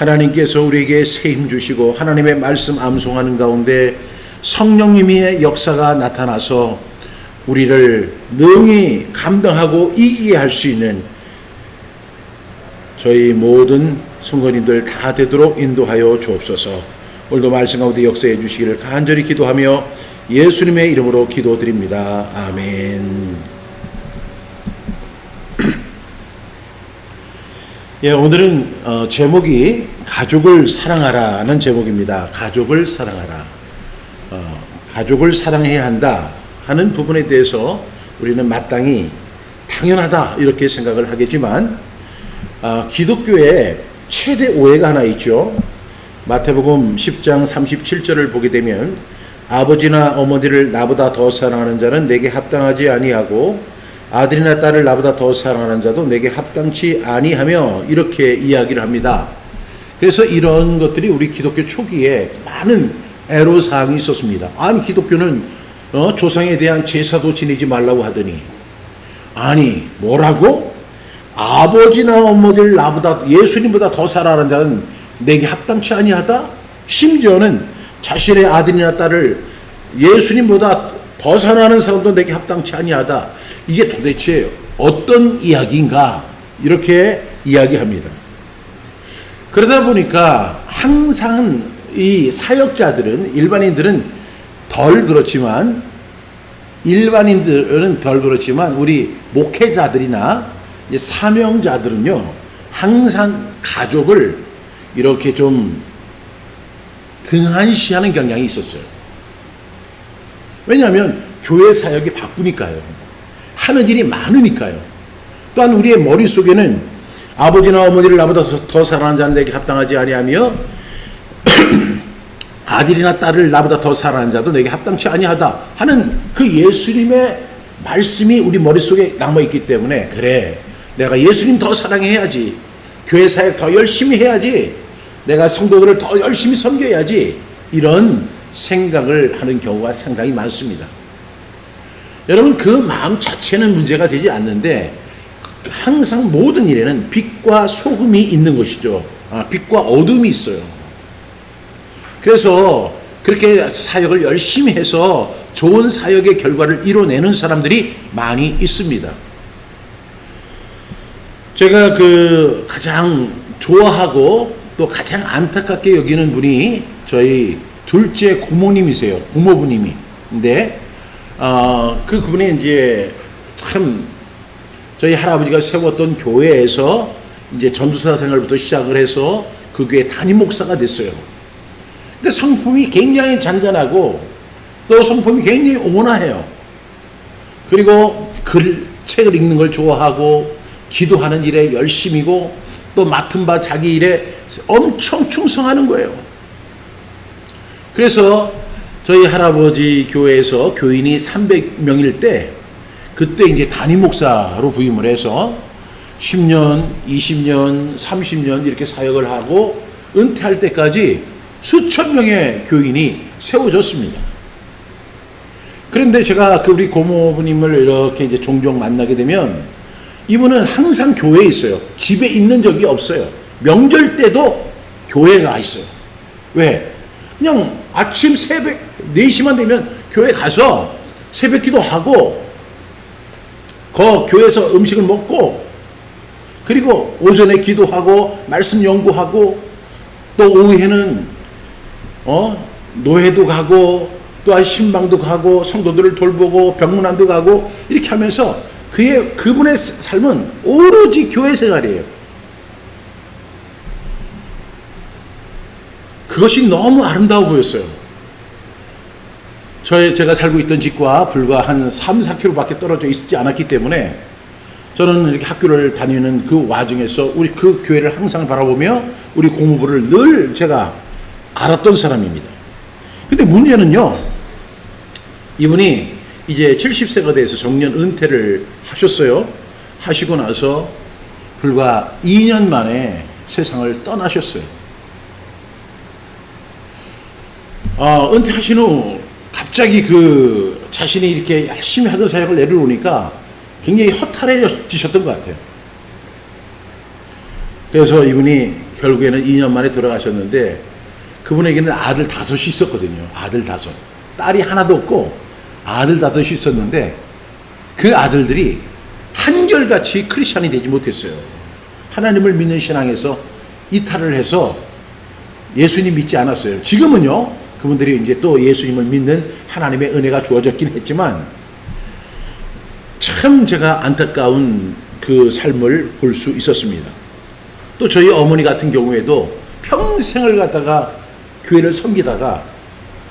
하나님께서 우리에게 새 힘 주시고 하나님의 말씀 암송하는 가운데 성령님의 역사가 나타나서 우리를 능히 감당하고 이기게 할 수 있는 저희 모든 성도님들 다 되도록 인도하여 주옵소서. 오늘도 말씀 가운데 역사해 주시기를 간절히 기도하며 예수님의 이름으로 기도드립니다. 아멘. 예, 오늘은 제목이 가족을 사랑하라는 제목입니다. 가족을 사랑하라. 가족을 사랑해야 한다 하는 부분에 대해서 우리는 마땅히 당연하다 이렇게 생각을 하겠지만 기독교에 최대 오해가 하나 있죠. 마태복음 10장 37절을 보게 되면 아버지나 어머니를 나보다 더 사랑하는 자는 내게 합당하지 아니하고 아들이나 딸을 나보다 더 사랑하는 자도 내게 합당치 아니하며 이렇게 이야기를 합니다. 그래서 이런 것들이 우리 기독교 초기에 많은 애로사항이 있었습니다. 아니 기독교는 조상에 대한 제사도 지내지 말라고 하더니 아니 뭐라고? 아버지나 어머니를 나보다 예수님보다 더 사랑하는 자는 내게 합당치 아니하다? 심지어는 자신의 아들이나 딸을 예수님보다 더 사랑하는 사람도 내게 합당치 아니하다. 이게 도대체 어떤 이야기인가? 이렇게 이야기합니다. 그러다 보니까 항상 이 사역자들은 일반인들은 덜 그렇지만 우리 목회자들이나 사명자들은요 항상 가족을 이렇게 좀 등한시하는 경향이 있었어요. 왜냐하면 교회 사역이 바쁘니까요. 하는 일이 많으니까요. 또한 우리의 머릿속에는 아버지나 어머니를 나보다 더 사랑하는 자는 내게 합당하지 아니하며 아들이나 딸을 나보다 더 사랑하는 자도 내게 합당치 아니하다 하는 그 예수님의 말씀이 우리 머릿속에 남아있기 때문에 그래 내가 예수님 더 사랑해야지, 교회 사역 더 열심히 해야지, 내가 성도들을 더 열심히 섬겨야지, 이런 생각을 하는 경우가 상당히 많습니다. 여러분 그 마음 자체는 문제가 되지 않는데 항상 모든 일에는 빛과 소금이 있는 것이죠. 빛과 어둠이 있어요. 그래서 그렇게 사역을 열심히 해서 좋은 사역의 결과를 이뤄내는 사람들이 많이 있습니다. 제가 가장 좋아하고 또 가장 안타깝게 여기는 분이 저희 둘째 고모님이세요. 고모부님이. 근데 그분이 이제 참 저희 할아버지가 세웠던 교회에서 이제 전도사 생활부터 시작을 해서 그 교회 담임 목사가 됐어요. 근데 성품이 굉장히 잔잔하고 또 성품이 굉장히 온화해요. 그리고 책을 읽는 걸 좋아하고 기도하는 일에 열심이고 또 맡은 바 자기 일에 엄청 충성하는 거예요. 그래서 저희 할아버지 교회에서 교인이 300명일 때 그때 이제 담임 목사로 부임을 해서 10년, 20년, 30년 이렇게 사역을 하고 은퇴할 때까지 수천 명의 교인이 세워졌습니다. 그런데 제가 우리 고모부님을 이렇게 이제 종종 만나게 되면 이분은 항상 교회에 있어요. 집에 있는 적이 없어요. 명절 때도 교회에 가 있어요. 왜? 그냥 아침 새벽 4시만 되면 교회 가서 새벽 기도하고 교회에서 음식을 먹고 그리고 오전에 기도하고 말씀 연구하고 또 오후에는 노회도 가고 또한 신방도 가고 성도들을 돌보고 병문안도 가고 이렇게 하면서 그분의 삶은 오로지 교회 생활이에요. 그것이 너무 아름다워 보였어요. 제가 살고 있던 집과 불과 한 3, 4km밖에 떨어져 있지 않았기 때문에 저는 이렇게 학교를 다니는 그 와중에서 우리 그 교회를 항상 바라보며 우리 고모부를 늘 제가 알았던 사람입니다. 근데 문제는요, 이분이 이제 70세가 돼서 정년 은퇴를 하셨어요. 하시고 나서 불과 2년 만에 세상을 떠나셨어요. 은퇴하신 후 갑자기 자신이 이렇게 열심히 하던 사역을 내려놓으니까 굉장히 허탈해지셨던 것 같아요. 그래서 이분이 결국에는 2년 만에 돌아가셨는데 그분에게는 아들 5이 있었거든요. 아들 5. 딸이 하나도 없고 아들 5이 있었는데 그 아들들이 한결같이 크리스찬이 되지 못했어요. 하나님을 믿는 신앙에서 이탈을 해서 예수님 믿지 않았어요. 지금은요, 그분들이 이제 또 예수님을 믿는 하나님의 은혜가 주어졌긴 했지만 참 제가 안타까운 그 삶을 볼 수 있었습니다. 또 저희 어머니 같은 경우에도 평생을 갖다가 교회를 섬기다가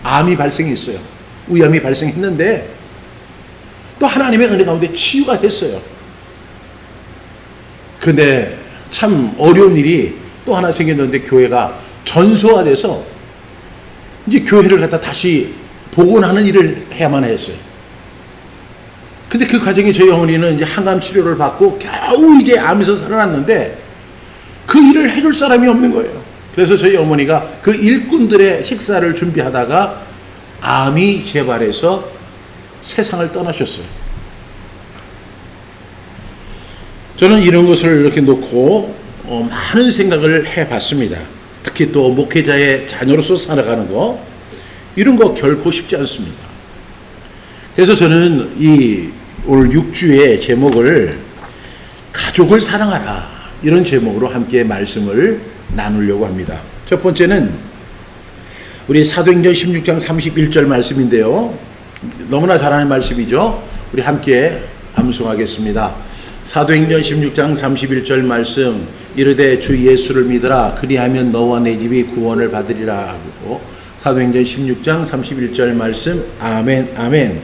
암이 발생했어요. 위암이 발생했는데 또 하나님의 은혜 가운데 치유가 됐어요. 그런데 참 어려운 일이 또 하나 생겼는데 교회가 전소화돼서 이제 교회를 갖다 다시 복원하는 일을 해야만 했어요. 근데 그 과정에 저희 어머니는 이제 항암 치료를 받고 겨우 이제 암에서 살아났는데 그 일을 해줄 사람이 없는 거예요. 그래서 저희 어머니가 그 일꾼들의 식사를 준비하다가 암이 재발해서 세상을 떠나셨어요. 저는 이런 것을 이렇게 놓고 많은 생각을 해봤습니다. 특히 또 목회자의 자녀로서 살아가는 거, 이런 거 결코 쉽지 않습니다. 그래서 저는 이 오늘 6주의 제목을 가족을 사랑하라, 이런 제목으로 함께 말씀을 나누려고 합니다. 첫 번째는 우리 사도행전 16장 31절 말씀인데요. 너무나 잘 아는 말씀이죠. 우리 함께 암송하겠습니다. 사도행전 16장 31절 말씀, 이르되 주 예수를 믿으라, 그리하면 너와 내 집이 구원을 받으리라 하고, 사도행전 16장 31절 말씀, 아멘 아멘.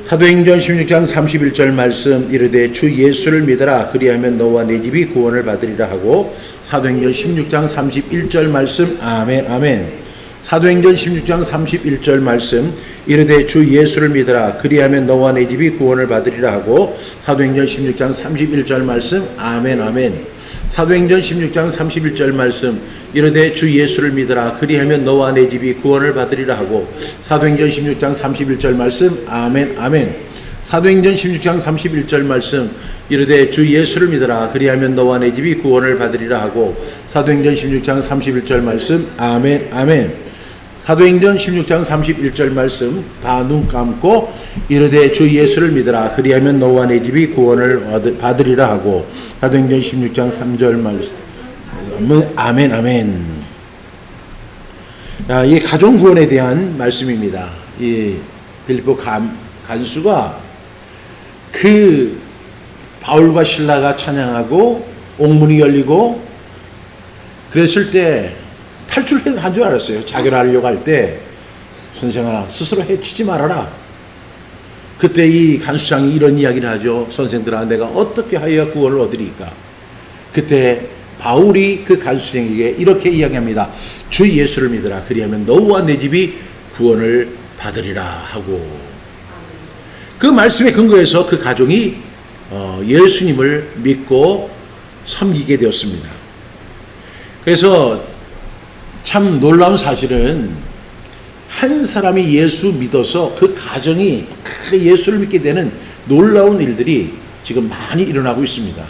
사도행전 16장 31절 말씀, 이르되 주 예수를 믿으라, 그리하면 너와 내 집이 구원을 받으리라 하고, 사도행전 16장 31절 말씀, 아멘 아멘. 사도행전 16장 31절 말씀, 이르되 주 예수를 믿으라, 그리하면 너와 내 집이 구원을 받으리라 하고, 사도행전 16장 31절 말씀, 아멘 아멘. 사도행전 16장 31절 말씀, 이르되 주 예수를 믿으라, 그리하면 너와 내 집이 구원을 받으리라 하고, 사도행전 16장 31절 말씀, 아멘 아멘. 사도행전 16장 31절 말씀, 이르되 주 예수를 믿으라, 그리하면 너와 내 집이 구원을 받으리라 하고, 사도행전 16장 31절 말씀, 아멘 아멘. 사도행전 16장 31절 말씀, 다 눈 감고 이르되 주 예수를 믿으라, 그리하면 너와 내 집이 구원을 받으리라 하고, 사도행전 16장 3절 말씀, 아멘 아멘. 이 가정 구원에 대한 말씀입니다. 이 빌립보 간수가 그 바울과 실라가 찬양하고 옥문이 열리고 그랬을 때 탈출한 줄 알았어요. 자결하려고 할 때, 선생아 스스로 해치지 말아라. 그때 이 간수장이 이런 이야기를 하죠. 선생들아, 내가 어떻게 하여야 구원을 얻으리까? 그때 바울이 그 간수장에게 이렇게 이야기합니다. 주 예수를 믿으라, 그리하면 너와 내 집이 구원을 받으리라 하고, 그 말씀에 근거해서 그 가정이 예수님을 믿고 섬기게 되었습니다. 그래서 참 놀라운 사실은 한 사람이 예수 믿어서 그 가정이 예수를 믿게 되는 놀라운 일들이 지금 많이 일어나고 있습니다.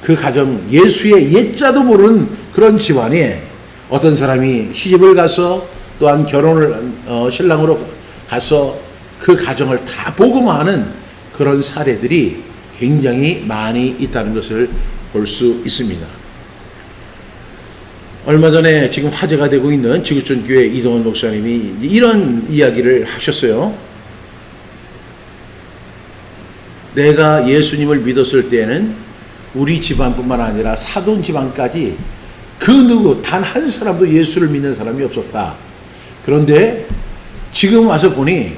그 가정, 예수의 예자도 모르는 그런 집안에 어떤 사람이 시집을 가서 또한 결혼을 신랑으로 가서 그 가정을 다 복음화하는 그런 사례들이 굉장히 많이 있다는 것을 볼 수 있습니다. 얼마 전에 지금 화제가 되고 있는 지구촌 교회 이동원 목사님이 이런 이야기를 하셨어요. 내가 예수님을 믿었을 때는 우리 집안뿐만 아니라 사돈 집안까지 그 누구 단 한 사람도 예수를 믿는 사람이 없었다. 그런데 지금 와서 보니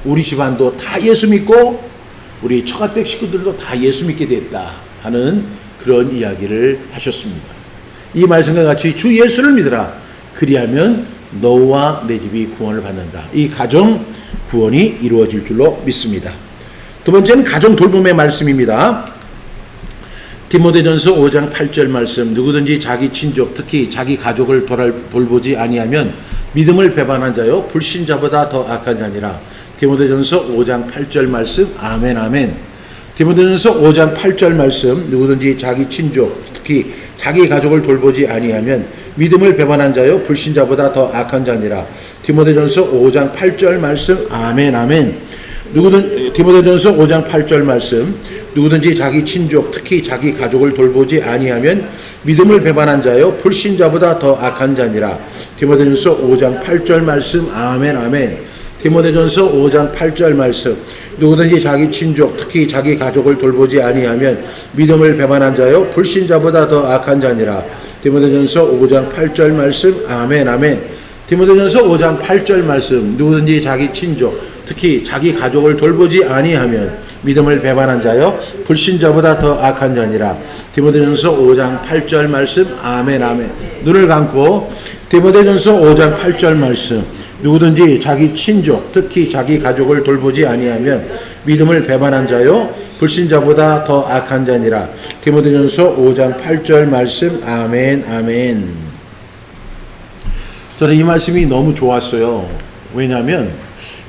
우리 집안도 다 예수 믿고 우리 처가댁 식구들도 다 예수 믿게 됐다 하는 그런 이야기를 하셨습니다. 이 말씀과 같이 주 예수를 믿으라, 그리하면 너와 내 집이 구원을 받는다. 이 가정 구원이 이루어질 줄로 믿습니다. 두 번째는 가정 돌봄의 말씀입니다. 디모데전서 5장 8절 말씀, 누구든지 자기 친족 특히 자기 가족을 돌보지 아니하면 믿음을 배반한 자요 불신자보다 더 악한 자니라. 디모데전서 5장 8절 말씀, 아멘 아멘. 디모데전서 5장 8절 말씀, 누구든지 자기 친족 특히 자기 가족을 돌보지 아니하면 믿음을 배반한 자요 불신자보다 더 악한 자니라. 디모데전서 5장 8절 말씀. 아멘 아멘. 디모데전서 5장 8절 말씀. 누구든지 자기 친족 특히 자기 가족을 돌보지 아니하면 믿음을 배반한 자요 불신자보다 더 악한 자니라. 디모데전서 5장 8절 말씀. 아멘 아멘. 디모데전서 5장 8절 말씀. 누구든지 자기 친족 특히 자기 가족을 돌보지 아니하면 믿음을 배반한 자요 불신자보다 더 악한 자니라. 디모데전서 5장 8절 말씀. 아멘 아멘. 디모데전서 5장 8절 말씀. 누구든지 자기 친족 특히 자기 가족을 돌보지 아니하면 믿음을 배반한 자요 불신자보다 더 악한 자니라. 디모데전서 5장 8절 말씀. 아멘 아멘. 눈을 감고 디모데전서 5장 8절 말씀. 누구든지 자기 친족 특히 자기 가족을 돌보지 아니하면 믿음을 배반한 자요 불신자보다 더 악한 자니라. 디모데전서 5장 8절 말씀. 아멘 아멘. 저는 이 말씀이 너무 좋았어요. 왜냐하면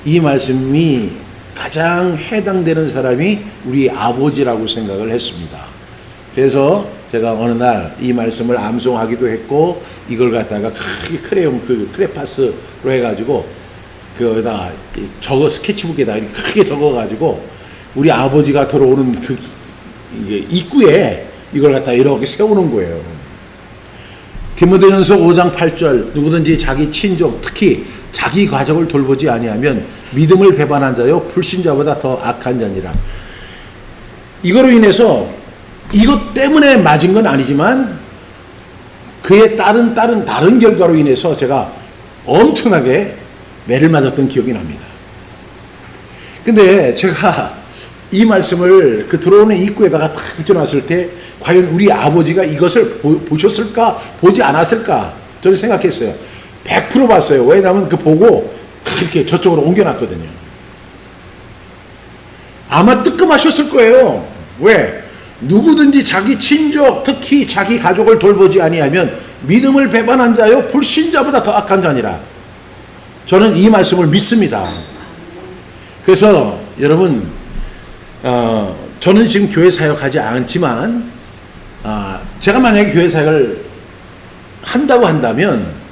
이 말씀이 가장 해당되는 사람이 우리 아버지라고 생각을 했습니다. 그래서 제가 어느 날 이 말씀을 암송하기도 했고 이걸 갖다가 크게 크레파스로 해가지고 그거에다 스케치북에다 이렇게 크게 적어가지고 우리 아버지가 들어오는 그 입구에 이걸 갖다 이렇게 세우는 거예요. 디모데전서 5장 8절. 누구든지 자기 친족 특히 자기 가족을 돌보지 아니하면 믿음을 배반한 자요 불신자보다 더 악한 자니라. 이거로 인해서 이것 때문에 맞은 건 아니지만 그에 따른 다른 결과로 인해서 제가 엄청나게 매를 맞았던 기억이 납니다. 근데 제가 이 말씀을 그 들어오는 입구에다가 딱 붙여놨을 때 과연 우리 아버지가 이것을 보셨을까 보지 않았을까 저는 생각했어요. 100% 봤어요. 왜냐하면 그 보고 이렇게 저쪽으로 옮겨놨거든요. 아마 뜨끔하셨을 거예요. 왜? 누구든지 자기 친족 특히 자기 가족을 돌보지 아니하면 믿음을 배반한 자요 불신자보다 더 악한 자니라. 저는 이 말씀을 믿습니다. 그래서 여러분 저는 지금 교회 사역하지 않지만 제가 만약에 교회 사역을 한다고 한다면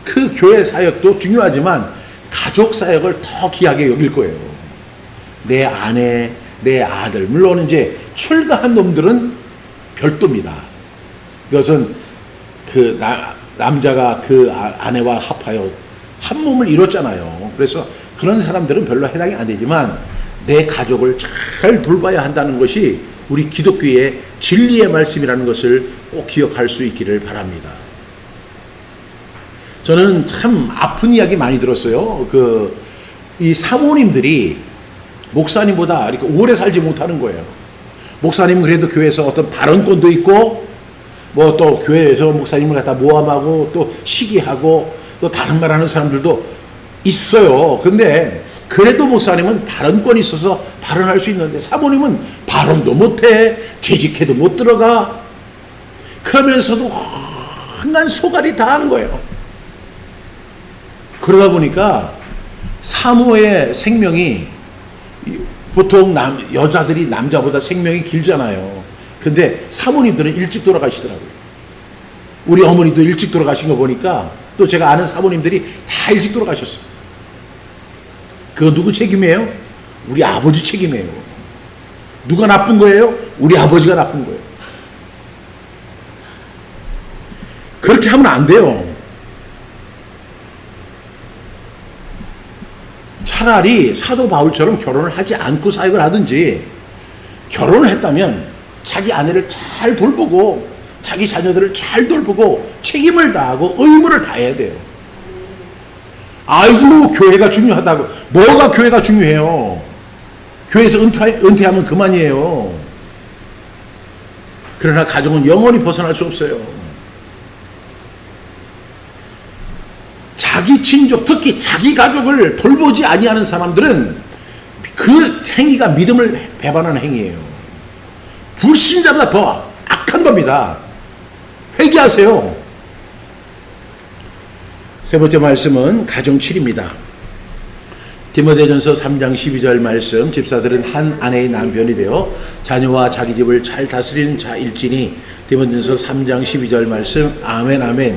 그 교회 사역도 중요하지만 가족 사역을 더 귀하게 여길 거예요. 내 아내, 내 아들, 물론 이제 출가한 놈들은 별도입니다. 그것은 그 남자가 그 아내와 합하여 한 몸을 이뤘잖아요. 그래서 그런 사람들은 별로 해당이 안 되지만 내 가족을 잘 돌봐야 한다는 것이 우리 기독교의 진리의 말씀이라는 것을 꼭 기억할 수 있기를 바랍니다. 저는 참 아픈 이야기 많이 들었어요. 이 사모님들이 목사님보다 이렇게 오래 살지 못하는 거예요. 목사님은 그래도 교회에서 어떤 발언권도 있고, 뭐 또 교회에서 목사님을 갖다 모함하고 또 시기하고 또 다른 말 하는 사람들도 있어요. 근데 그래도 목사님은 발언권이 있어서 발언할 수 있는데 사모님은 발언도 못해, 재직해도 못 들어가, 그러면서도 한간 소갈이 다 하는 거예요. 그러다 보니까 사모의 생명이 보통 여자들이 남자보다 생명이 길잖아요. 근데 사모님들은 일찍 돌아가시더라고요. 우리 어머니도 일찍 돌아가신 거 보니까 또 제가 아는 사모님들이 다 일찍 돌아가셨어요. 그거 누구 책임이에요? 우리 아버지 책임이에요. 누가 나쁜 거예요? 우리 아버지가 나쁜 거예요. 그렇게 하면 안 돼요. 차라리 사도 바울처럼 결혼을 하지 않고 사역을 하든지, 결혼을 했다면 자기 아내를 잘 돌보고 자기 자녀들을 잘 돌보고 책임을 다하고 의무를 다해야 돼요. 아이고 교회가 중요하다고. 뭐가 교회가 중요해요? 교회에서 은퇴하면 그만이에요. 그러나 가정은 영원히 벗어날 수 없어요. 자기 친족, 특히 자기 가족을 돌보지 아니하는 사람들은 그 행위가 믿음을 배반하는 행위예요. 불신자보다 더 악한 겁니다. 회개하세요. 세 번째 말씀은 가정 7입니다. 디모데전서 3장 12절 말씀, 집사들은 한 아내의 남편이 되어 자녀와 자기 집을 잘 다스리는 자일지니. 디모데전서 3장 12절 말씀. 아멘 아멘.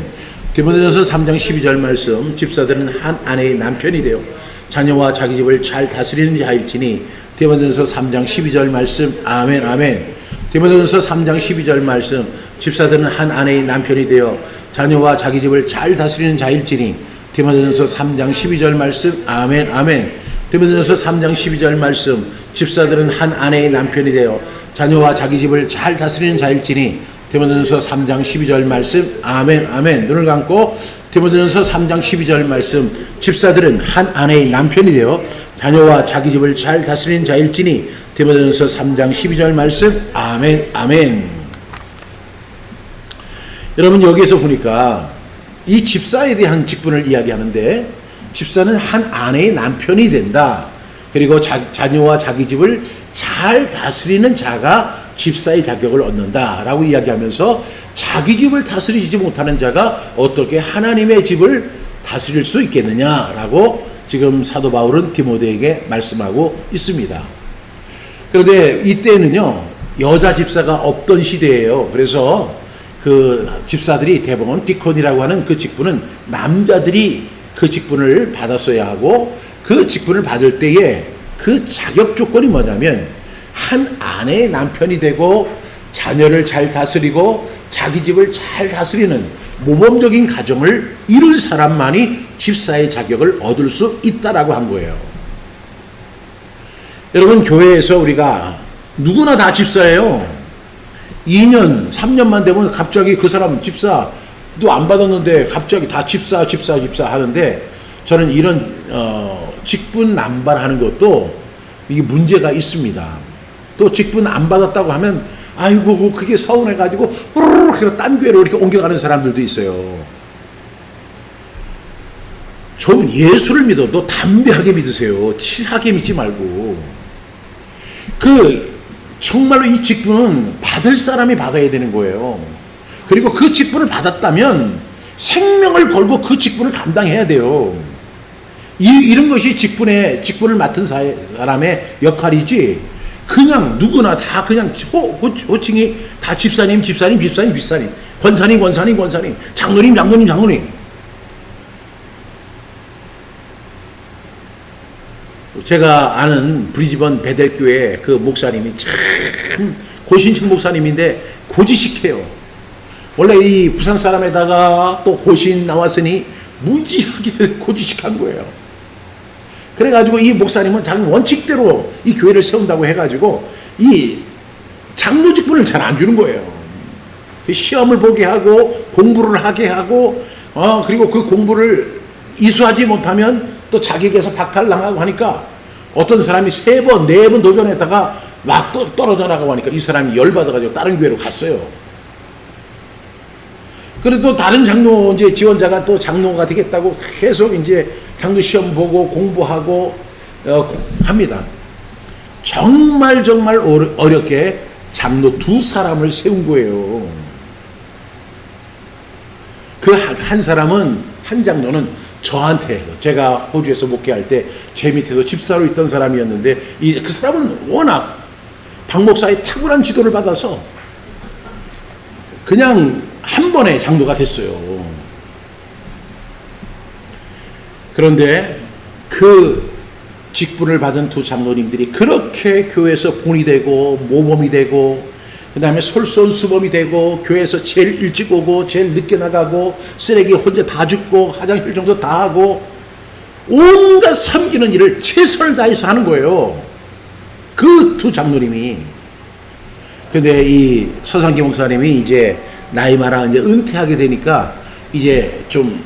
디모데전서 3장 12절 말씀, 집사들은 한 아내의 남편이 되어 자녀와 자기 집을 잘 다스리는 자일지니. 디모데전서 3장 12절 말씀. 아멘 아멘. 디모데전서 3장 12절 말씀, 집사들은 한 아내의 남편이 되어 자녀와 자기 집을 잘 다스리는 자일지니. 디모데전서 3장 12절 말씀. 아멘 아멘. 디모데전서 3장 12절 말씀, 집사들은 한 아내의 남편이 되어 자녀와 자기 집을 잘 다스리는 자일지니. 디모데전서 3장 12절 말씀. 아멘 아멘. 눈을 감고 디모데전서 3장 12절 말씀, 집사들은 한 아내의 남편이 되어 자녀와 자기 집을 잘 다스리는 자일지니. 디모데전서 3장 12절 말씀. 아멘 아멘. 여러분, 여기에서 보니까 이 집사에 대한 직분을 이야기하는데, 집사는 한 아내의 남편이 된다. 그리고 자녀와 자기 집을 잘 다스리는 자가 집사의 자격을 얻는다 라고 이야기하면서, 자기 집을 다스리지 못하는 자가 어떻게 하나님의 집을 다스릴 수 있겠느냐라고 지금 사도 바울은 디모데에게 말씀하고 있습니다. 그런데 이때는요, 여자 집사가 없던 시대예요. 그래서 그 집사들이 대부분 디콘이라고 하는 그 직분은 남자들이 그 직분을 받았어야 하고, 그 직분을 받을 때에 그 자격 조건이 뭐냐면, 한 아내의 남편이 되고 자녀를 잘 다스리고 자기 집을 잘 다스리는 모범적인 가정을 이룬 사람만이 집사의 자격을 얻을 수 있다라고 한 거예요. 여러분, 교회에서 우리가 누구나 다 집사예요. 2년, 3년만 되면 갑자기 그 사람 집사도 안 받았는데 갑자기 다 집사 하는데, 저는 이런 직분 남발하는 것도 이게 문제가 있습니다. 또 직분 안 받았다고 하면 아이고 그게 서운해가지고 후루룩 딴 교회로 이렇게 옮겨가는 사람들도 있어요. 좀 예수를 믿어도 담대하게 믿으세요. 치사하게 믿지 말고. 정말로 이 직분은 받을 사람이 받아야 되는 거예요. 그리고 그 직분을 받았다면 생명을 걸고 그 직분을 감당해야 돼요. 이런 것이 직분을 맡은 사람의 역할이지, 그냥 누구나 다 그냥 호칭이 다 집사님, 권사님, 장로님. 제가 아는 브리즈번 베델교회 그 목사님이 참 고신청 목사님인데 고지식해요. 원래 이 부산 사람에다가 또 고신 나왔으니 무지하게 고지식한 거예요. 그래가지고 이 목사님은 자기 원칙대로 이 교회를 세운다고 해가지고 이 장로 직분을 잘 안 주는 거예요. 시험을 보게 하고 공부를 하게 하고 그리고 그 공부를 이수하지 못하면 또 자격에서 박탈당하고 하니까, 어떤 사람이 3번, 4번 도전했다가 막 떨어져 나가고 하니까 이 사람이 열받아가지고 다른 교회로 갔어요. 그래도 다른 장로 이제 지원자가 또 장로가 되겠다고 계속 이제 장로 시험 보고 공부하고 합니다. 정말 어렵게 장로 2사람을 세운 거예요. 그 한 사람은, 한 장로는 저한테, 제가 호주에서 목회할 때 제 밑에서 집사로 있던 사람이었는데, 그 사람은 워낙 박 목사의 탁월한 지도를 받아서 그냥 한 번에 장로가 됐어요. 그런데 그 직분을 받은 2 장로님들이 그렇게 교회에서 본이 되고 모범이 되고, 그 다음에 솔선수범이 되고, 교회에서 제일 일찍 오고 제일 늦게 나가고, 쓰레기 혼자 다 줍고 화장실 정도 다 하고, 온갖 섬기는 일을 최선을 다해서 하는 거예요, 그 2 장로님이. 근데 이 서상기 목사님이 이제 나이 많아 이제 은퇴하게 되니까 이제 좀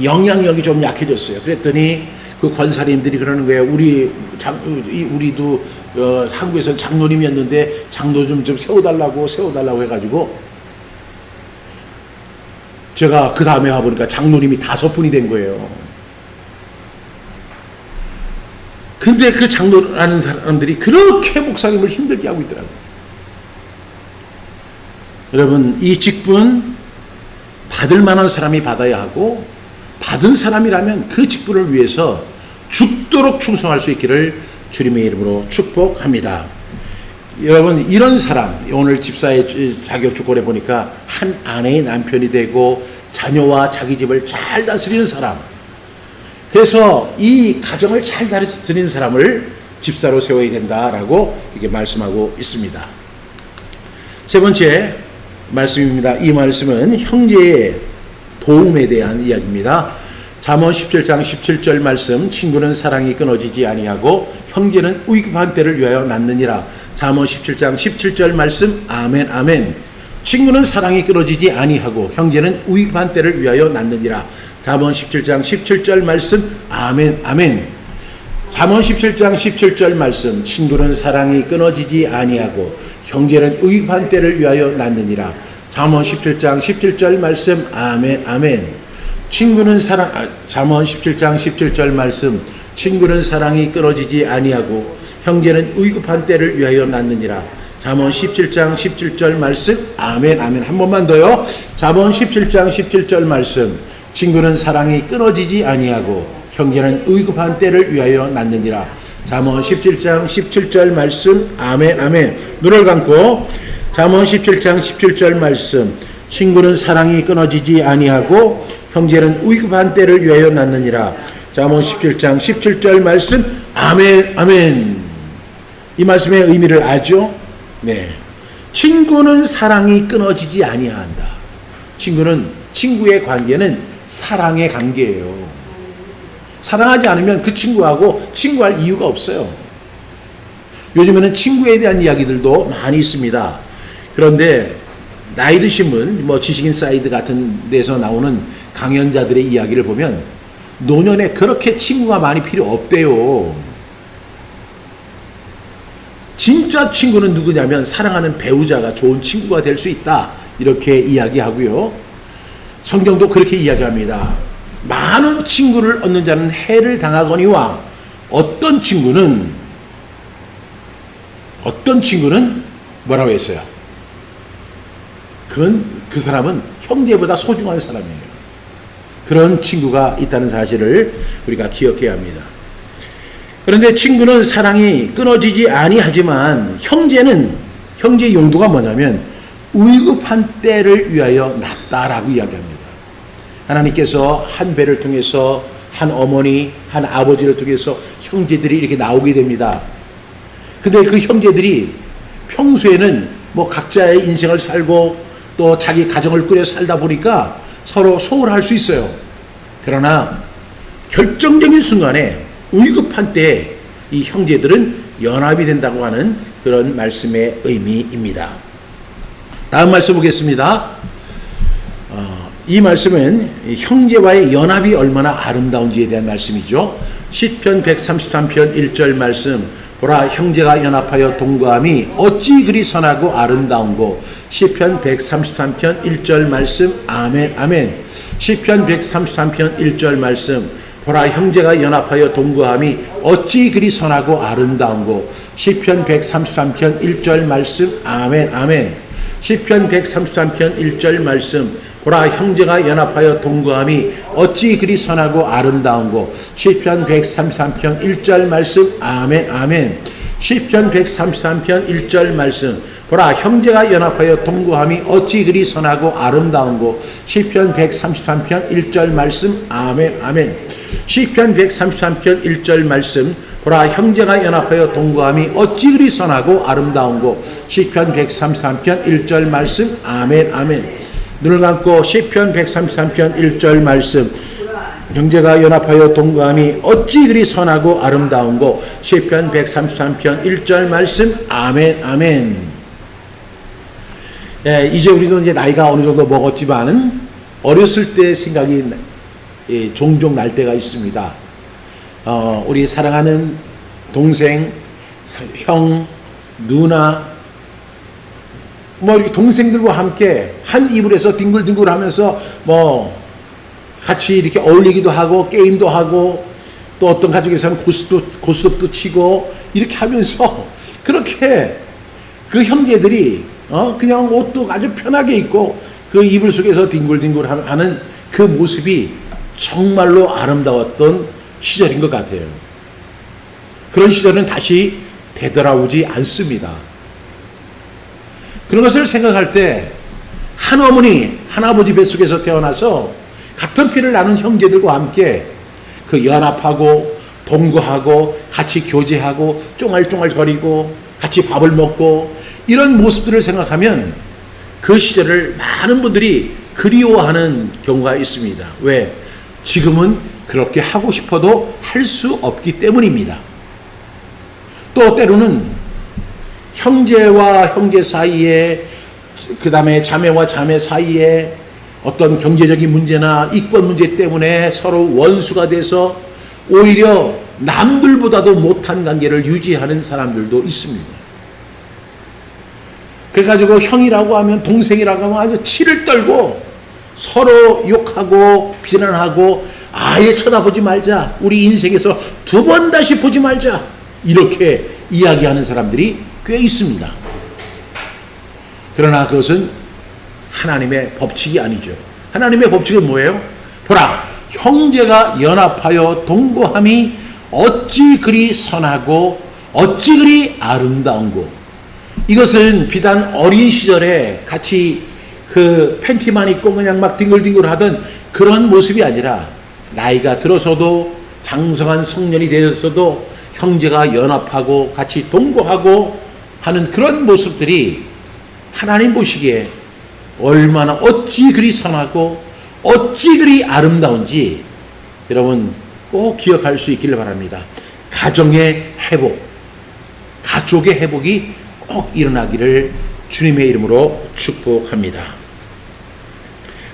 영향력이 좀 약해졌어요. 그랬더니 그 권사님들이 그러는 거예요. 우리도 한국에서 장로님이었는데 장로 좀 세워달라고 해가지고, 제가 그 다음에 와보니까 장로님이 5분이 된 거예요. 근데 그 장로라는 사람들이 그렇게 목사님을 힘들게 하고 있더라고요. 여러분, 이 직분 받을 만한 사람이 받아야 하고, 받은 사람이라면 그 직분을 위해서 죽도록 충성할 수 있기를 주님의 이름으로 축복합니다. 여러분, 이런 사람, 오늘 집사의 자격 조건에 보니까 한 아내의 남편이 되고 자녀와 자기 집을 잘 다스리는 사람, 그래서 이 가정을 잘 다스리는 사람을 집사로 세워야 된다라고 이렇게 말씀하고 있습니다. 세 번째 말씀입니다. 이 말씀은 형제의 도움에 대한 이야기입니다. 잠언 17장 17절 말씀, 친구는 사랑이 끊어지지 아니하고 형제는 위급한 때를 위하여 낳느니라. 잠언 17장 17절 말씀, 아멘 아멘. 친구는 사랑이 끊어지지 아니하고 형제는 위급한 때를 위하여 낳느니라. 잠언 17장 17절 말씀, 아멘 아멘. 잠언 17장 17절 말씀, 친구는 사랑이 끊어지지 아니하고 형제는 위급한 때를 위하여 낳느니라. 잠언 17장 17절 말씀, 아멘 아멘. 친구는 잠언 17장 17절 말씀, 친구는 사랑이 끊어지지 아니하고 형제는 위급한 때를 위하여 낳느니라. 잠언 17장 17절 말씀, 아멘 아멘. 한 번만 더요. 잠언 17장 17절 말씀, 친구는 사랑이 끊어지지 아니하고 형제는 위급한 때를 위하여 낳느니라. 잠언 17장 17절 말씀, 아멘 아멘. 눈을 감고 잠언 17장 17절 말씀, 친구는 사랑이 끊어지지 아니하고 형제는 위급한 때를 위하여 낳느니라. 잠언 17장 17절 말씀, 아멘 아멘. 이 말씀의 의미를 아죠? 네. 친구는 사랑이 끊어지지 아니한다. 친구의 관계는 사랑의 관계예요. 사랑하지 않으면 그 친구하고 친구할 이유가 없어요. 요즘에는 친구에 대한 이야기들도 많이 있습니다. 그런데 나이 드신 분, 지식인 사이드 같은 데서 나오는 강연자들의 이야기를 보면 노년에 그렇게 친구가 많이 필요 없대요. 진짜 친구는 누구냐면 사랑하는 배우자가 좋은 친구가 될 수 있다, 이렇게 이야기하고요. 성경도 그렇게 이야기합니다. 많은 친구를 얻는 자는 해를 당하거니와 어떤 친구는 뭐라고 했어요? 그 사람은 형제보다 소중한 사람이에요. 그런 친구가 있다는 사실을 우리가 기억해야 합니다. 그런데 친구는 사랑이 끊어지지 아니하지만 형제의 용도가 뭐냐면 위급한 때를 위하여 낳다라고 이야기합니다. 하나님께서 한 배를 통해서 한 어머니, 한 아버지를 통해서 형제들이 이렇게 나오게 됩니다. 근데 그 형제들이 평소에는 각자의 인생을 살고 또 자기 가정을 꾸려 살다 보니까 서로 소홀할 수 있어요. 그러나 결정적인 순간에 위급한 때에 이 형제들은 연합이 된다고 하는 그런 말씀의 의미입니다. 다음 말씀 보겠습니다. 이 말씀은 형제와의 연합이 얼마나 아름다운지에 대한 말씀이죠. 시편 133편 1절 말씀, 보라 형제가 연합하여 동거함이 어찌 그리 선하고 아름다운고. 시편 133편 1절 말씀, 아멘 아멘. 시편 133편 1절 말씀, 보라 형제가 연합하여 동거함이 어찌 그리 선하고 아름다운고. 시편 133편 1절 말씀, 아멘 아멘. 시편 133편 1절 말씀, 보라 형제가 연합하여 동거함이 어찌 그리 선하고 아름다운고. 시편 133편 1절 말씀, 아멘 아멘. 시편 133편 1절 말씀, 보라 형제가 연합하여 동거함이 어찌 그리 선하고 아름다운고. 시편 133편 1절 말씀, 아멘 아멘. 시편 133편 1절 말씀, 보라 형제가 연합하여 동거함이 어찌 그리 선하고 아름다운고. 시편 133편 1절 말씀, 아멘 아멘. 눈을 감고 시편 133편 1절 말씀, 형제가 연합하여 동거함이 어찌 그리 선하고 아름다운고. 시편 133편 1절 말씀, 아멘 아멘. 이제 우리도 이제 나이가 어느 정도 먹었지만은 어렸을 때 생각이 종종 날 때가 있습니다. 우리 사랑하는 동생, 형, 누나, 이렇게 동생들과 함께 한 이불에서 뒹굴뒹굴 하면서 같이 이렇게 어울리기도 하고 게임도 하고 또 어떤 가족에서는 고스톱도 치고 이렇게 하면서 그렇게 그 형제들이 그냥 옷도 아주 편하게 입고 그 이불 속에서 뒹굴뒹굴 하는 그 모습이 정말로 아름다웠던 시절인 것 같아요. 그런 시절은 다시 되돌아오지 않습니다. 그런 것을 생각할 때 한 어머니, 한 아버지 뱃속에서 태어나서 같은 피를 나눈 형제들과 함께 그 연합하고 동거하고 같이 교제하고 쫑알쫑알거리고 같이 밥을 먹고 이런 모습들을 생각하면 그 시절을 많은 분들이 그리워하는 경우가 있습니다. 왜? 지금은 그렇게 하고 싶어도 할 수 없기 때문입니다. 또 때로는 형제와 형제 사이에, 그 다음에 자매와 자매 사이에 어떤 경제적인 문제나 이권 문제 때문에 서로 원수가 돼서 오히려 남들보다도 못한 관계를 유지하는 사람들도 있습니다. 그래가지고 형이라고 하면, 동생이라고 하면 아주 치를 떨고 서로 욕하고 비난하고 아예 쳐다보지 말자, 우리 인생에서 두 번 다시 보지 말자, 이렇게 이야기하는 사람들이 꽤 있습니다. 그러나 그것은 하나님의 법칙이 아니죠. 하나님의 법칙은 뭐예요? 보라, 형제가 연합하여 동거함이 어찌 그리 선하고 어찌 그리 아름다운고. 이것은 비단 어린 시절에 같이 그 팬티만 입고 그냥 막 뒹굴뒹굴 하던 그런 모습이 아니라 나이가 들어서도 장성한 성년이 되어서도 형제가 연합하고 같이 동거하고 하는 그런 모습들이 하나님 보시기에 얼마나 어찌 그리 선하고 어찌 그리 아름다운지 여러분 꼭 기억할 수 있기를 바랍니다. 가정의 회복, 가족의 회복이 꼭 일어나기를 주님의 이름으로 축복합니다.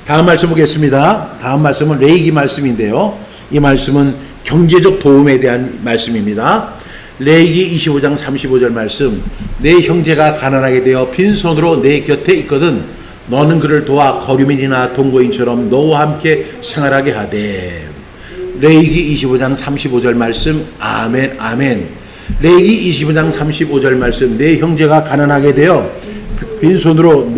다음 말씀 보겠습니다. 다음 말씀은 레위기 말씀인데요. 이 말씀은 경제적 도움에 대한 말씀입니다. 레위기 25장 35절 말씀. 내 형제가 가난하게 되어 빈손으로 내 곁에 있거든 너는 그를 도와 거류민이나 동거인처럼 너와 함께 생활하게 하되. 레위기 25장 35절 말씀. 아멘 아멘. 레위기 25장 35절 말씀. 내 형제가 가난하게 되어 빈손으로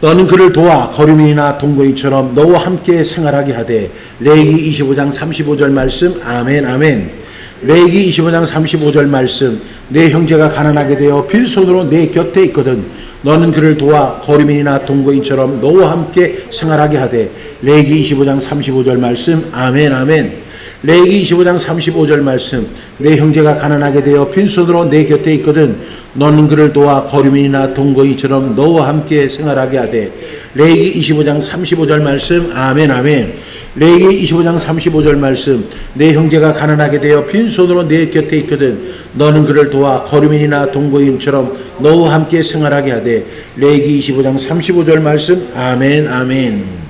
너는 그를 도와 거류민이나 동거인처럼 너와 함께 생활하게 하되. 레위기 25장 35절 말씀. 아멘 아멘. 레위기 25장 35절 말씀. 내 형제가 가난하게 되어 빈손으로 내 곁에 있거든 너는 그를 도와 거류민이나 동거인처럼 너와 함께 생활하게 하되. 레위기 25장 35절 말씀. 아멘 아멘. 레위기 25장 35절 말씀. 내 형제가 가난하게 되어 빈손으로 내 곁에 있거든 너는 그를 도와 거류민이나 동거인처럼 너와 함께 생활하게 하되. 레위기 25장 35절 말씀. 아멘 아멘. 레위기 25장 35절 말씀. 내 형제가 가난하게 되어 빈손으로 내 곁에 있거든 너는 그를 도와 거류민이나 동거인처럼 너와 함께 생활하게 하되. 레위기 25장 35절 말씀. 아멘 아멘.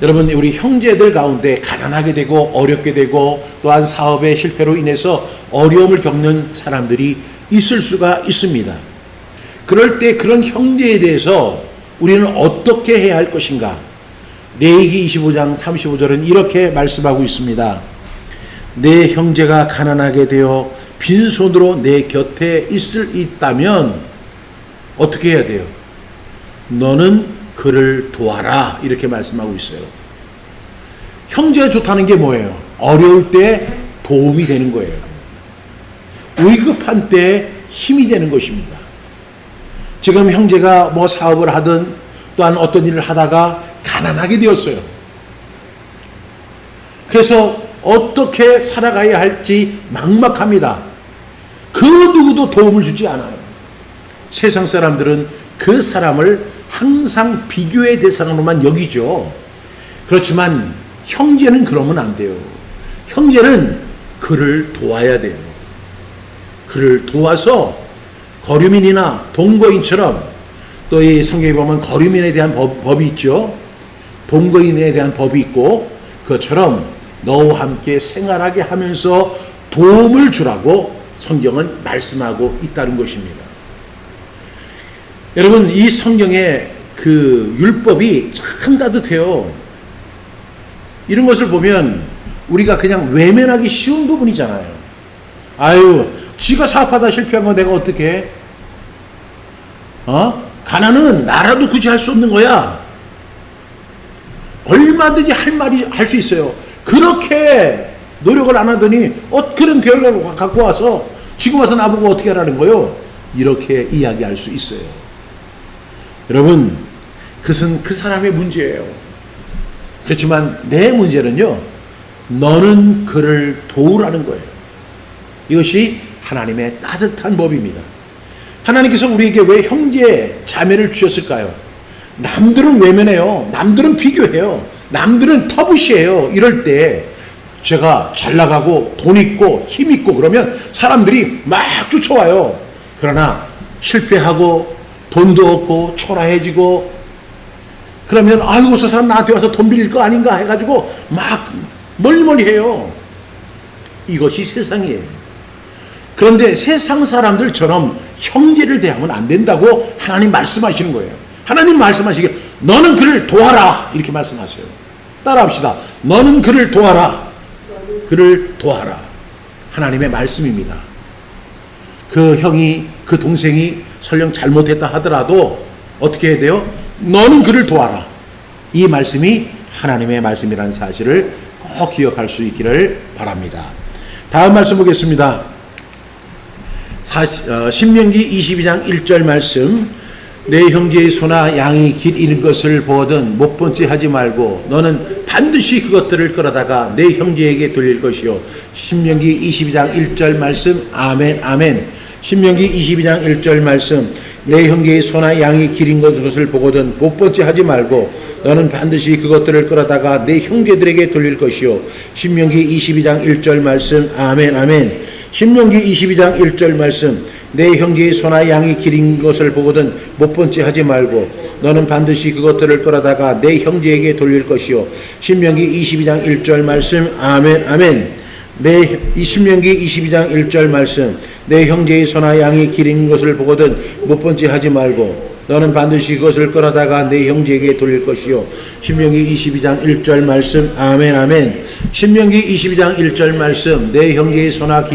여러분, 우리 형제들 가운데 가난하게 되고 어렵게 되고 또한 사업의 실패로 인해서 어려움을 겪는 사람들이 있을 수가 있습니다. 그럴 때 그런 형제에 대해서 우리는 어떻게 해야 할 것인가? 레위기 25장 35절은 이렇게 말씀하고 있습니다. 내 형제가 가난하게 되어 빈손으로 내 곁에 있다면 어떻게 해야 돼요? 너는 그를 도와라, 이렇게 말씀하고 있어요. 형제가 좋다는 게 뭐예요? 어려울 때 도움이 되는 거예요. 위급한 때 힘이 되는 것입니다. 지금 형제가 뭐 사업을 하든 또한 어떤 일을 하다가 가난하게 되었어요. 그래서 어떻게 살아가야 할지 막막합니다. 그 누구도 도움을 주지 않아요. 세상 사람들은 그 사람을 항상 비교의 대상으로만 여기죠. 그렇지만 형제는 그러면 안 돼요. 형제는 그를 도와야 돼요. 그를 도와서 거류민이나 동거인처럼, 또 이 성경에 보면 거류민에 대한 법이 있죠. 동거인에 대한 법이 있고, 그것처럼 너와 함께 생활하게 하면서 도움을 주라고 성경은 말씀하고 있다는 것입니다. 여러분, 이 성경의 그 율법이 참 따뜻해요. 이런 것을 보면 우리가 그냥 외면하기 쉬운 부분이잖아요. 아유, 지가 사업하다 실패한 거 내가 어떻게 해? 가난은 나라도 굳이 할 수 없는 거야. 얼마든지 할 수 있어요. 그렇게 노력을 안 하더니 그런 결과를 갖고 와서 지금 와서 나보고 어떻게 하라는 거요? 이렇게 이야기할 수 있어요. 여러분, 그것은 그 사람의 문제예요. 그렇지만 내 문제는요, 너는 그를 도우라는 거예요. 이것이 하나님의 따뜻한 법입니다. 하나님께서 우리에게 왜 형제 자매를 주셨을까요? 남들은 외면해요. 남들은 비교해요. 남들은 터부시해요. 이럴 때 제가 잘 나가고 돈 있고 힘 있고 그러면 사람들이 막 쫓아와요. 그러나 실패하고 돈도 없고 초라해지고 그러면 아이고 저 사람 나한테 와서 돈 빌릴 거 아닌가 해가지고 막 멀리 해요. 이것이 세상이에요. 그런데 세상 사람들처럼 형제를 대하면 안 된다고 하나님 말씀하시는 거예요. 하나님 말씀하시기에 너는 그를 도와라 이렇게 말씀하세요. 따라합시다. 너는 그를 도와라. 그를 도와라. 하나님의 말씀입니다. 그 형이 그 동생이 설령 잘못했다 하더라도 어떻게 해야 돼요? 너는 그를 도와라. 이 말씀이 하나님의 말씀이라는 사실을 꼭 기억할 수 있기를 바랍니다. 다음 말씀 보겠습니다. 신명기 22장 1절 말씀. 내 형제의 소나 양이 길 잃은 것을 보거든 못 본 채 하지 말고 너는 반드시 그것들을 끌어다가 내 형제에게 돌릴 것이요. 신명기 22장 1절 말씀. 아멘 아멘. 신명기 22장 1절 말씀. 내 형제의 소나 양이 길 잃은 것을 보거든 못 본 채 하지 말고 너는 반드시 그것들을 끌어다가 내 형제들에게 돌릴 것이요. 신명기 22장 1절 말씀. 아멘 아멘. 신명기 22장 1절 말씀. 내 형제의 소나 양이 기린 것을 보거든 못 본 채 하지 말고 너는 반드시 그것들을 끌어다가 내 형제에게 돌릴 것이요. 신명기 22장 1절 말씀. 아멘 아멘. 신명기 22장 1절 말씀. 내 형제의 소나 양이 기린 것을 보거든 못 본 채 하지 말고 너는 반드시 그것을 끌어다가 내 형제에게 돌릴 것이요. 신명기 22장 1절 말씀. 아멘 아멘. 신명기 22장 1절 말씀. 내 형제의 소나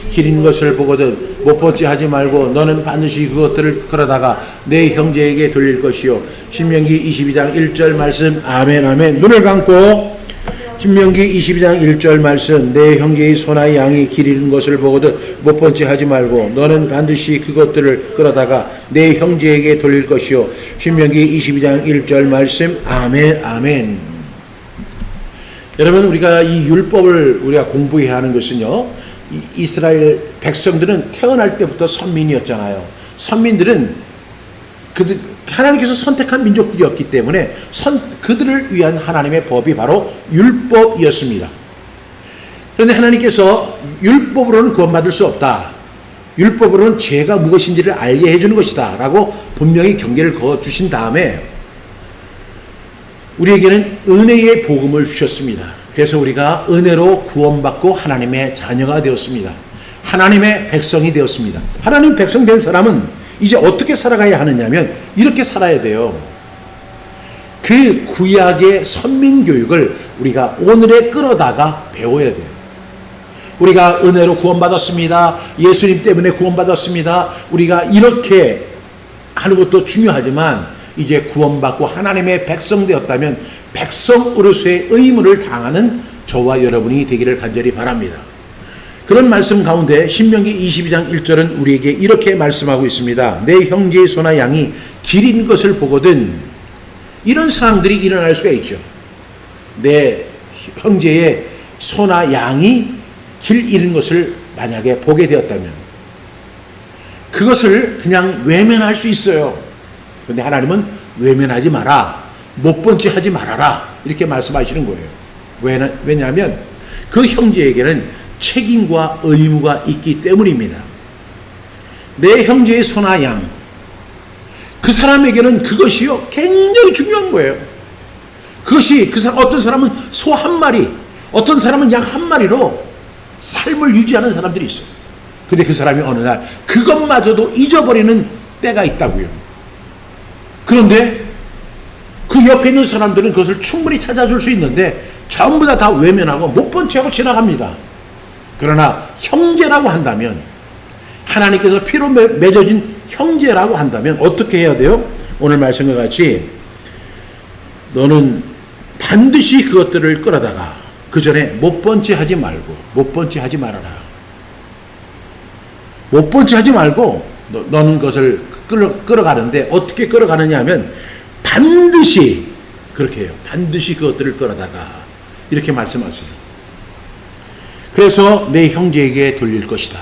기린 것을 보거든 못 본 채 하지 말고 너는 반드시 그것들을 끌어다가 내 형제에게 돌릴 것이요. 신명기 22장 1절 말씀. 아멘 아멘. 눈을 감고 신명기 22장 1절 말씀. 내 형제의 소나 양이 길 잃은 것을 보거든 못 본 채 하지 말고 너는 반드시 그것들을 끌어다가 내 형제에게 돌릴 것이요. 신명기 22장 1절 말씀. 아멘 아멘. 여러분, 우리가 이 율법을 우리가 공부해야 하는 것은요, 이스라엘 백성들은 태어날 때부터 선민이었잖아요. 선민들은 하나님께서 선택한 민족들이었기 때문에 그들을 위한 하나님의 법이 바로 율법이었습니다. 그런데 하나님께서 율법으로는 구원받을 수 없다. 율법으로는 죄가 무엇인지를 알게 해주는 것이다 라고 분명히 경계를 그어주신 다음에 우리에게는 은혜의 복음을 주셨습니다. 그래서 우리가 은혜로 구원받고 하나님의 자녀가 되었습니다. 하나님의 백성이 되었습니다. 하나님 백성 된 사람은 이제 어떻게 살아가야 하느냐면 이렇게 살아야 돼요. 그 구약의 선민교육을 우리가 오늘에 끌어다가 배워야 돼요. 우리가 은혜로 구원받았습니다. 예수님 때문에 구원받았습니다. 우리가 이렇게 하는 것도 중요하지만 이제 구원받고 하나님의 백성 되었다면 백성으로서의 의무를 다하는 저와 여러분이 되기를 간절히 바랍니다. 그런 말씀 가운데 신명기 22장 1절은 우리에게 이렇게 말씀하고 있습니다. 내 형제의 소나 양이 길 잃은 것을 보거든. 이런 상황들이 일어날 수가 있죠. 내 형제의 소나 양이 길 잃은 것을 만약에 보게 되었다면 그것을 그냥 외면할 수 있어요. 그런데 하나님은 외면하지 마라. 못 본 채 하지 말아라. 이렇게 말씀하시는 거예요. 왜냐하면 그 형제에게는 책임과 의무가 있기 때문입니다. 내 형제의 소나 양, 그 사람에게는 그것이요 굉장히 중요한 거예요. 그것이 어떤 사람은 소 한 마리, 어떤 사람은 양 한 마리로 삶을 유지하는 사람들이 있어요. 근데 그 사람이 어느 날 그것마저도 잊어버리는 때가 있다고요. 그런데 그 옆에 있는 사람들은 그것을 충분히 찾아줄 수 있는데 전부 다 외면하고 못 본 채 하고 지나갑니다. 그러나 형제라고 한다면, 하나님께서 피로 맺어진 형제라고 한다면 어떻게 해야 돼요? 오늘 말씀과 같이 너는 반드시 그것들을 끌어다가 그 전에 못 번째 하지 말고, 못 번째 하지 말아라. 못 번째 하지 말고 너는 것을 끌어가는데 어떻게 끌어가느냐 하면 반드시 그렇게 해요. 반드시 그것들을 끌어다가 이렇게 말씀하세요. 그래서 내 형제에게 돌릴 것이다.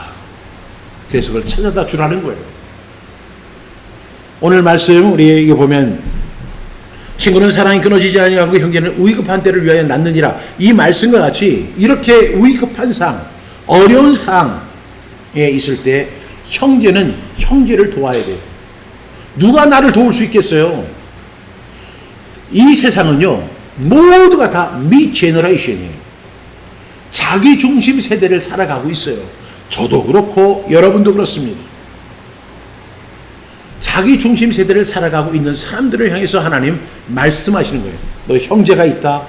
그래서 그걸 찾아다 주라는 거예요. 오늘 말씀 우리에게 보면 친구는 사랑이 끊어지지 아니하고 형제는 위급한 때를 위하여 낳느니라. 이 말씀과 같이 이렇게 위급한 상, 어려운 상에 있을 때 형제는 형제를 도와야 돼요. 누가 나를 도울 수 있겠어요? 이 세상은요, 모두가 다 미 제너레이션이에요. 자기 중심 세대를 살아가고 있어요. 저도 그렇고 여러분도 그렇습니다. 자기 중심 세대를 살아가고 있는 사람들을 향해서 하나님 말씀하시는 거예요. 너 형제가 있다.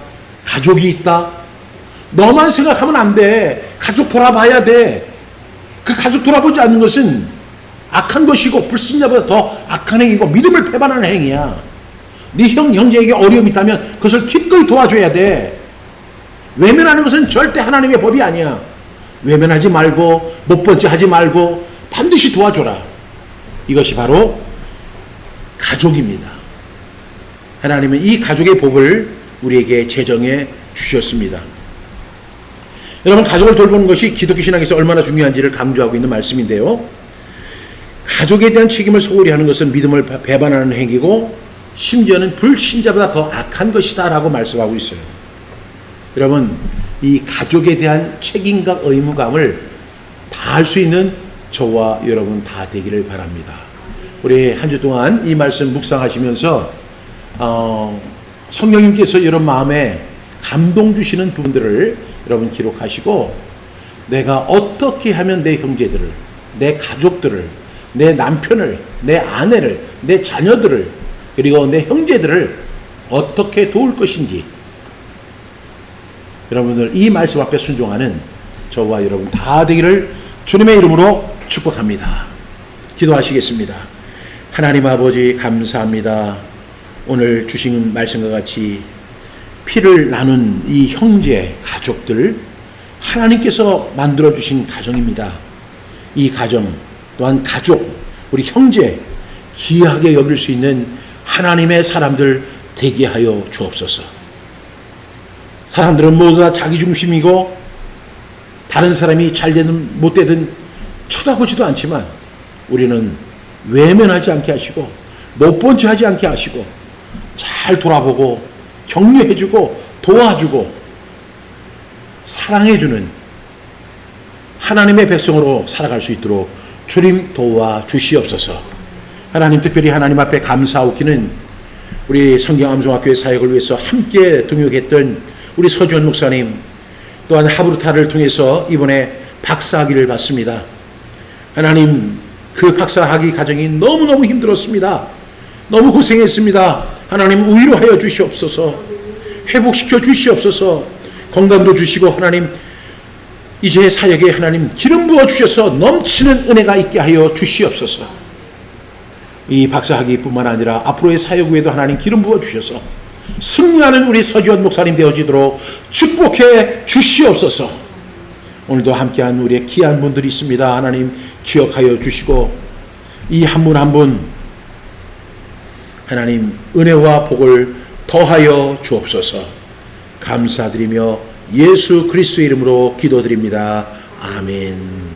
가족이 있다. 너만 생각하면 안 돼. 가족 돌아봐야 돼. 그 가족 돌아보지 않는 것은 악한 것이고 불신자보다 더 악한 행위고 믿음을 배반하는 행위야. 네 형제에게 어려움이 있다면 그것을 기꺼이 도와줘야 돼. 외면하는 것은 절대 하나님의 법이 아니야. 외면하지 말고 못 번째 하지 말고 반드시 도와줘라. 이것이 바로 가족입니다. 하나님은 이 가족의 법을 우리에게 제정해 주셨습니다. 여러분, 가족을 돌보는 것이 기독교 신앙에서 얼마나 중요한지를 강조하고 있는 말씀인데요. 가족에 대한 책임을 소홀히 하는 것은 믿음을 배반하는 행위고 심지어는 불신자보다 더 악한 것이다 라고 말씀하고 있어요. 여러분, 이 가족에 대한 책임과 의무감을 다할 수 있는 저와 여러분 다 되기를 바랍니다. 우리 한 주 동안 이 말씀 묵상하시면서 성령님께서 여러분 마음에 감동 주시는 부분들을 여러분 기록하시고, 내가 어떻게 하면 내 형제들을, 내 가족들을, 내 남편을, 내 아내를, 내 자녀들을, 그리고 내 형제들을 어떻게 도울 것인지, 여러분들 이 말씀 앞에 순종하는 저와 여러분 다 되기를 주님의 이름으로 축복합니다. 기도하시겠습니다. 하나님 아버지, 감사합니다. 오늘 주신 말씀과 같이 피를 나눈 이 형제, 가족들, 하나님께서 만들어주신 가정입니다. 이 가정 또한 가족, 우리 형제 귀하게 여길 수 있는 하나님의 사람들 되게 하여 주옵소서. 사람들은 모두 다 자기 중심이고 다른 사람이 잘 되든 못 되든 쳐다보지도 않지만 우리는 외면하지 않게 하시고 못 본 척 하지 않게 하시고 잘 돌아보고 격려해주고 도와주고 사랑해주는 하나님의 백성으로 살아갈 수 있도록 주님 도와주시옵소서. 하나님, 특별히 하나님 앞에 감사하옵기는 우리 성경암송학교의 사역을 위해서 함께 동역했던 우리 서주원 목사님, 또한 하브루타를 통해서 이번에 박사학위를 받습니다. 하나님, 그 박사학위 과정이 너무너무 힘들었습니다. 너무 고생했습니다. 하나님, 위로하여 주시옵소서. 회복시켜 주시옵소서. 건강도 주시고 하나님, 이제 사역에 하나님 기름 부어 주셔서 넘치는 은혜가 있게 하여 주시옵소서. 이 박사학위뿐만 아니라 앞으로의 사역 후에도 하나님 기름 부어 주셔서 승리하는 우리 서지원 목사님 되어지도록 축복해 주시옵소서. 오늘도 함께한 우리의 귀한 분들이 있습니다. 하나님 기억하여 주시고 이 한 분 한 분 하나님 은혜와 복을 더하여 주옵소서. 감사드리며 예수 그리스도의 이름으로 기도드립니다. 아멘.